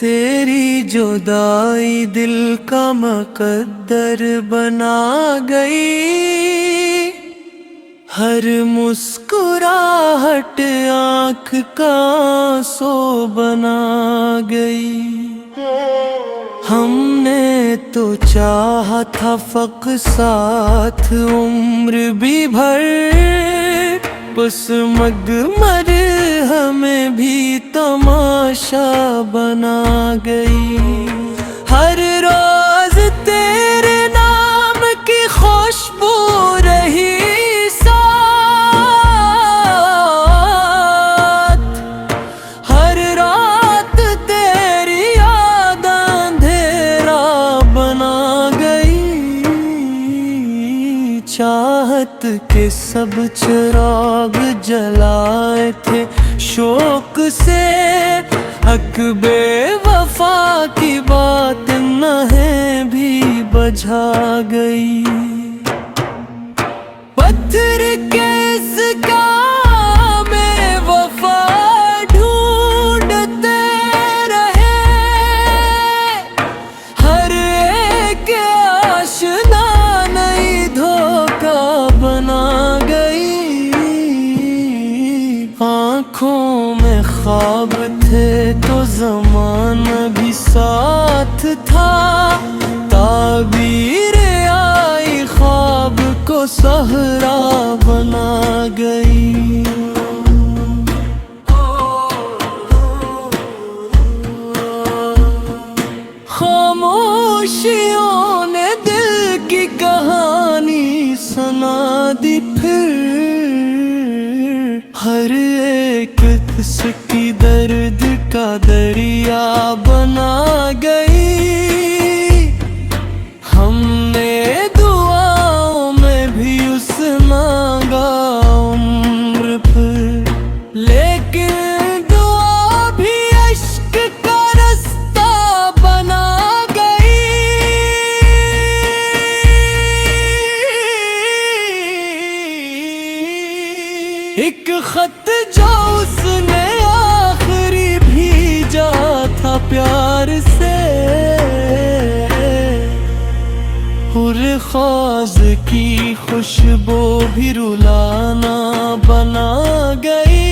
तेरी जुदाई दिल का मुकद्दर बना गई। हर मुस्कुराहट आँख का आंसू बना गई। हमने तो चाहा था फ़क़ साथ उम्र भी भर, बस मगमर हमें भी तमाशा बना गई। हर रोज तेरे नाम की खुशबू रही साथ, हर रात तेरी याद अंधेरा बना गई। चाहत के सब चिराग जलाए थे शौक से, हक बेवफा की बात नहें भी बुझा गई। पत्थर के इस काम में वफा ढूंढते रहे, हर एक आशना नई धोखा बना गई। आँखों में ख्वाब थे तो ज़माना भी साथ था, ताबीर आई ख्वाब को सहरा बना गई। खामोशियों ने दिल की कहानी सुना दी फिर, हर एक किसकी दर्द का दरिया बना गई। हमने दुआओं में भी उस मांगा उम्र पर, लेकिन दुआ भी इश्क का रास्ता बना गई। एक खत जो उसने आखिरी भेजा था प्यार से, हुर ख्वाज की खुशबू भी रुलाना बना गई।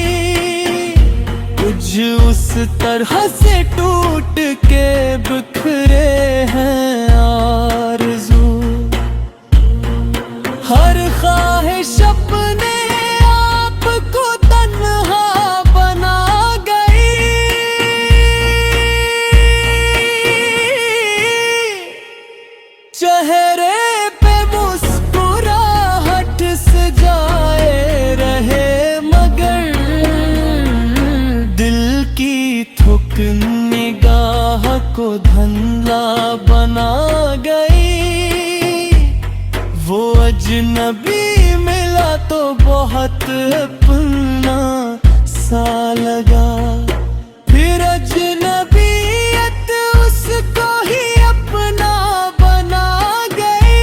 कुछ उस तरह से टूट के बिखरे हैं आरज़ू, हर ख्वाहिश अपने आपको तन्हा बना गई। चेहरे पे मुस्कुराहट से जाए रहे, मगर दिल की थुक निगाह को धंधला बना गई। वो अजनबी मिला तो बहुत अपना सा लगा, फिर अजनबीयत उसको ही अपना बना गई।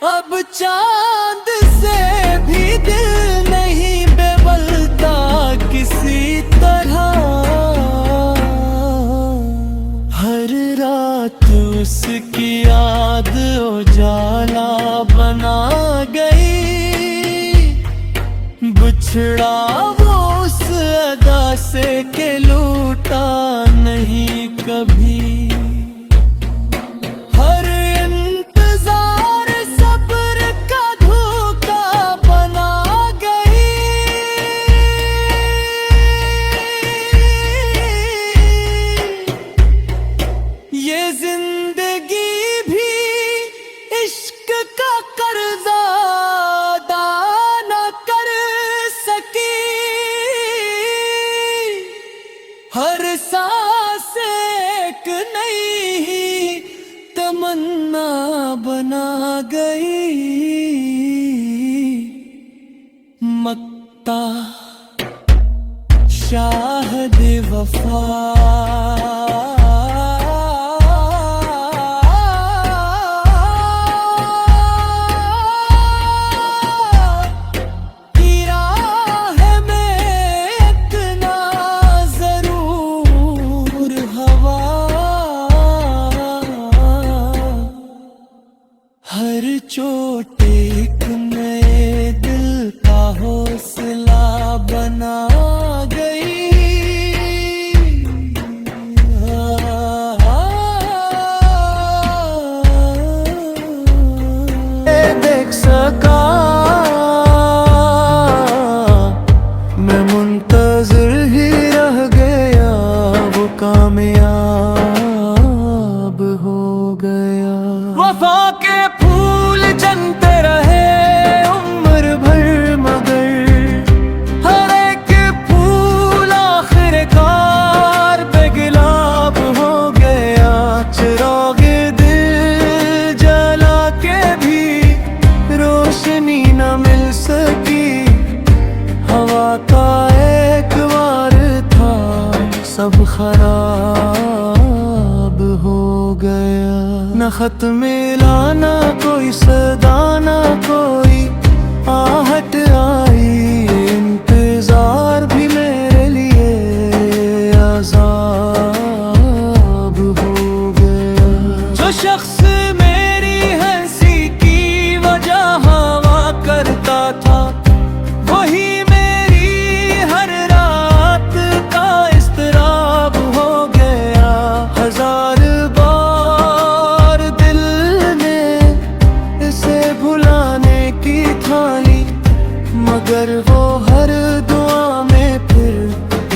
अब चांद से भी दिल नहीं बेवलता किसी तरह, हर रात उसकी याद उजाला बना गई। बिछड़ा वो उस अदा से के लूटा नहीं कभी, हर इंतजार सब्र का धोखा बना गई। ये जिंदगी भी इश्क का कर्जा अदा न कर सकी, हर सांस एक नई तमन्ना बना गई। मक्ता शाहिद वफा की राह में हर चोट एक नए दिल का हौसला बना गई। देख सका मैं मुंतज़िर ही रह गया, वो कामयाब हो गया। वफा के फूल जनते रहे उम्र भर, मगर हर एक फूल आखिरकार बेगुलाब हो गया। चिराग दिल जला के भी रोशनी न मिल सकी। हवा का एक वार था, सब खराब हो गया। न खत मिला, न कोई सदा, न कोई आहट आई। इंतजार भी मेरे लिए अज़ाब हो गया। जो शख्स मेरी हंसी की वजह हवा करता था, वही मेरी हर रात का इस्तराब हो गया। हजार बार दिल ने इसे भुलाने की ठानी, मगर वो हर दुआ में फिर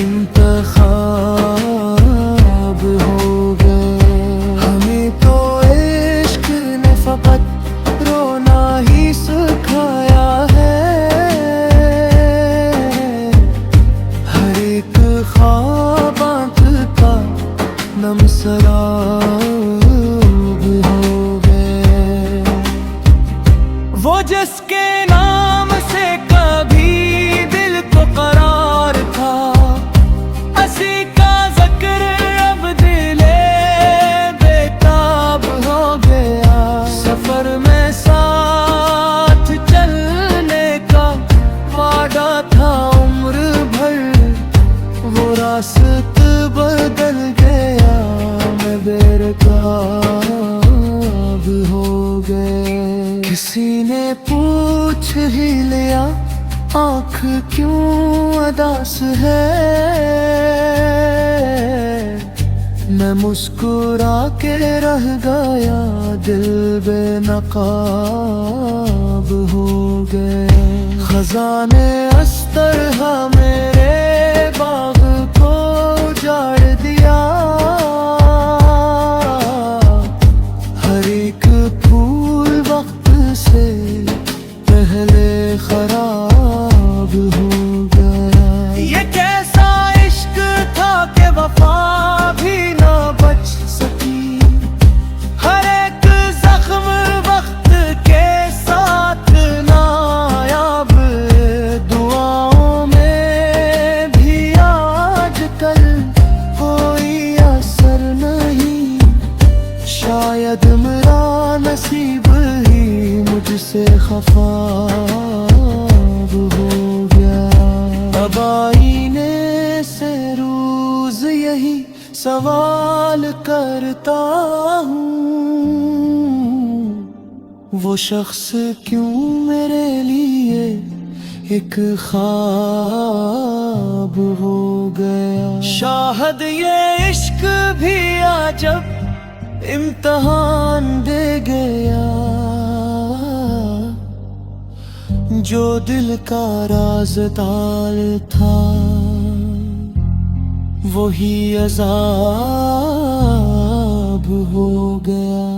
इंतखाब हो गए। हमें तो इश्क ने फकत रोना ही सिखाया है। हर एक ख्वाब आँख का नम सराब हो गए। वो जिसके नाम से कभी दिल को करार था, असी का ज़िक्र अब दिले बेताब हो गया। सफर में साथ चलने का वादा था उम्र भर, वो रास्ता बदल गया। मैं बेरकाब हो गए। किसी ने पूछ ही लिया आँख क्यों अदास है। मैं मुस्कुरा के रह गया, दिल बेनकाब हो गए। खजाने अस्तर मेरे बाग को उजाड़ दिया। हर एक फूल वक्त से पहले खराब हो गया। ये कैसा इश्क था कि वफा भी ना बच सकी। हर एक जख्म वक्त के साथ नायाब, दुआओं में भी आजकल कोई असर नहीं। शायद मेरा नसीब ही मुझसे खफाब हो गया। अब आईने से रोज यही सवाल करता हूँ, वो शख्स क्यों मेरे लिए एक ख्वाब हो गया। शायद ये इश्क भी अजब इम्तहान दे गया। जो दिल का राज़दार था, वही अज़ाब हो गया।